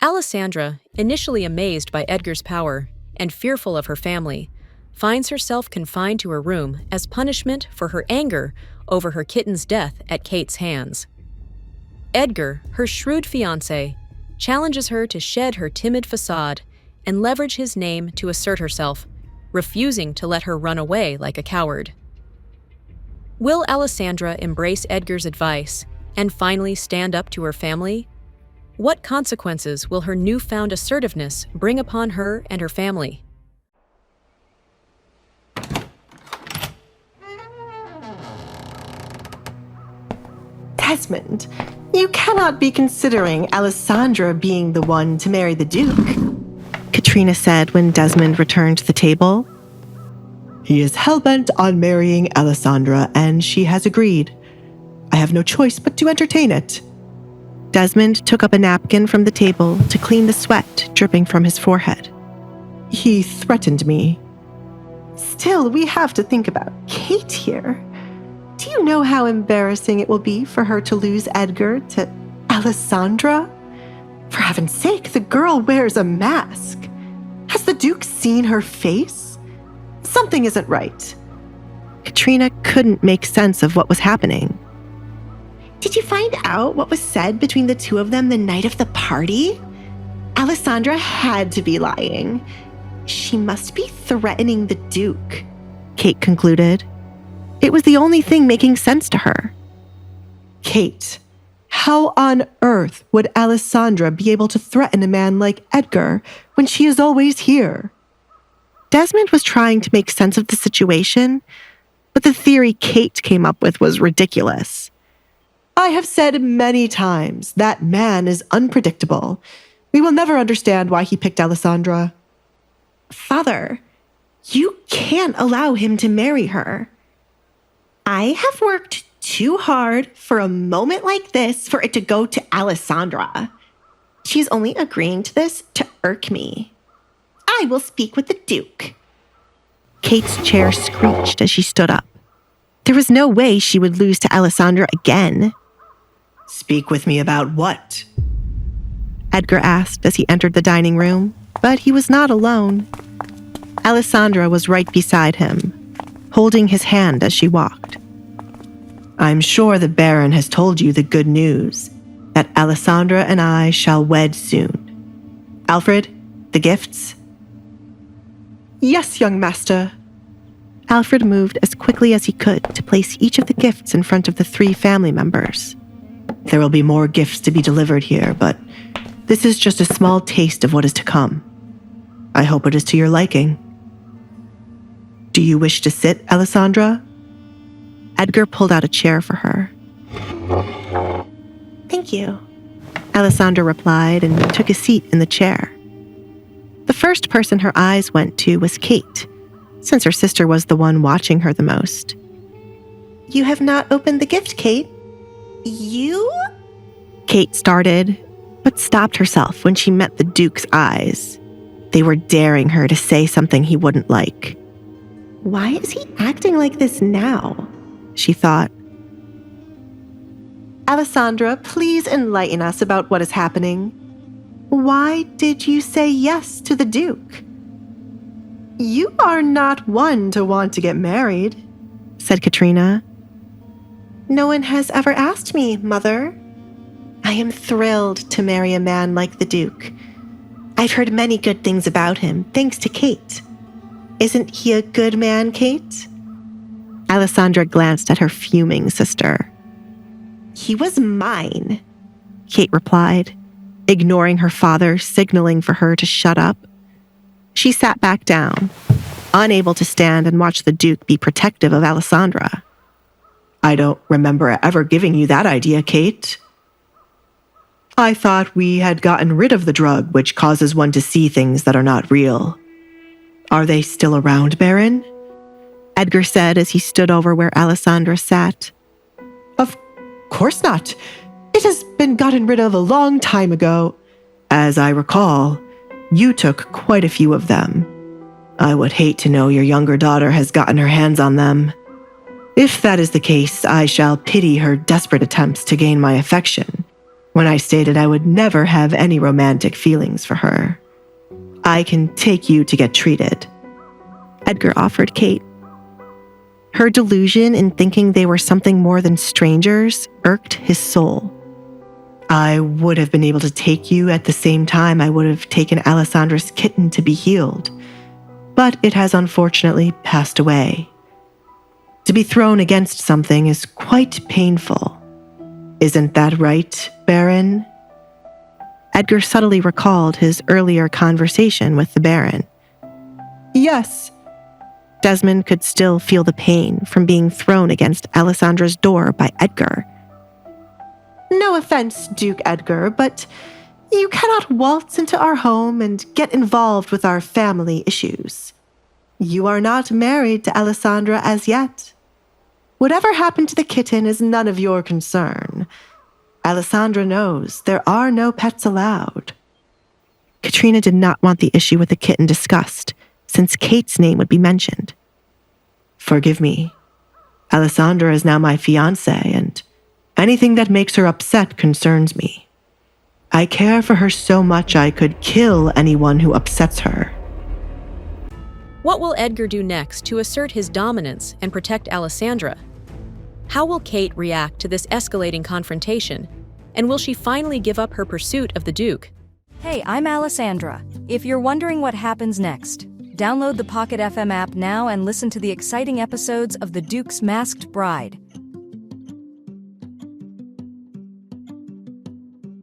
Alessandra, initially amazed by Edgar's power and fearful of her family, finds herself confined to her room as punishment for her anger over her kitten's death at Kate's hands. Edgar, her shrewd fiancé, challenges her to shed her timid facade and leverage his name to assert herself, refusing to let her run away like a coward. Will Alessandra embrace Edgar's advice and finally stand up to her family? What consequences will her newfound assertiveness bring upon her and her family? Desmond, you cannot be considering Alessandra being the one to marry the Duke, Katrina said when Desmond returned to the table. He is hell-bent on marrying Alessandra, and she has agreed. I have no choice but to entertain it. Desmond took up a napkin from the table to clean the sweat dripping from his forehead. He threatened me. Still, we have to think about Kate here. Do you know how embarrassing it will be for her to lose Edgar to Alessandra? For heaven's sake, the girl wears a mask. Has the Duke seen her face? Something isn't right. Katrina couldn't make sense of what was happening. Did you find out what was said between the two of them the night of the party? Alessandra had to be lying. She must be threatening the Duke, Kate concluded. It was the only thing making sense to her. Kate, how on earth would Alessandra be able to threaten a man like Edgar when she is always here? Desmond was trying to make sense of the situation, but the theory Kate came up with was ridiculous. I have said many times that man is unpredictable. We will never understand why he picked Alessandra. Father, you can't allow him to marry her. I have worked too hard for a moment like this for it to go to Alessandra. She's only agreeing to this to irk me. I will speak with the Duke. Kate's chair screeched as she stood up. There was no way she would lose to Alessandra again. Speak with me about what? Edgar asked as he entered the dining room, but he was not alone. Alessandra was right beside him, holding his hand as she walked. I'm sure the Baron has told you the good news, that Alessandra and I shall wed soon. Alfred, the gifts? Yes, young master. Alfred moved as quickly as he could to place each of the gifts in front of the 3 family members. There will be more gifts to be delivered here, but this is just a small taste of what is to come. I hope it is to your liking. Do you wish to sit, Alessandra? Edgar pulled out a chair for her. Thank you, Alessandra replied and took a seat in the chair. The first person her eyes went to was Kate, since her sister was the one watching her the most. You have not opened the gift, Kate. You? Kate started, but stopped herself when she met the Duke's eyes. They were daring her to say something he wouldn't like. Why is he acting like this now? She thought. Alessandra, please enlighten us about what is happening. Why did you say yes to the Duke? You are not one to want to get married, said Katrina. No one has ever asked me, Mother. I am thrilled to marry a man like the Duke. I've heard many good things about him, thanks to Kate. Isn't he a good man, Kate? Alessandra glanced at her fuming sister. He was mine, Kate replied, ignoring her father, signaling for her to shut up. She sat back down, unable to stand and watch the Duke be protective of Alessandra. I don't remember ever giving you that idea, Kate. I thought we had gotten rid of the drug which causes one to see things that are not real. Are they still around, Baron? Edgar said as he stood over where Alessandra sat. Of course not. It has been gotten rid of a long time ago. As I recall, you took quite a few of them. I would hate to know your younger daughter has gotten her hands on them. If that is the case, I shall pity her desperate attempts to gain my affection. when I stated I would never have any romantic feelings for her. I can take you to get treated. Edgar offered Kate. Her delusion in thinking they were something more than strangers irked his soul. I would have been able to take you at the same time I would have taken Alessandra's kitten to be healed, but it has unfortunately passed away. To be thrown against something is quite painful. Isn't that right, Baron? Edgar subtly recalled his earlier conversation with the Baron. Yes. Desmond could still feel the pain from being thrown against Alessandra's door by Edgar. No offense, Duke Edgar, but you cannot waltz into our home and get involved with our family issues. You are not married to Alessandra as yet. Whatever happened to the kitten is none of your concern. Alessandra knows there are no pets allowed. Katrina did not want the issue with the kitten discussed, since Kate's name would be mentioned. Forgive me. Alessandra is now my fiancée, and anything that makes her upset concerns me. I care for her so much I could kill anyone who upsets her. What will Edgar do next to assert his dominance and protect Alessandra? How will Kate react to this escalating confrontation? And will she finally give up her pursuit of the Duke? Hey, I'm Alessandra. If you're wondering what happens next, download the Pocket FM app now and listen to the exciting episodes of The Duke's Masked Bride.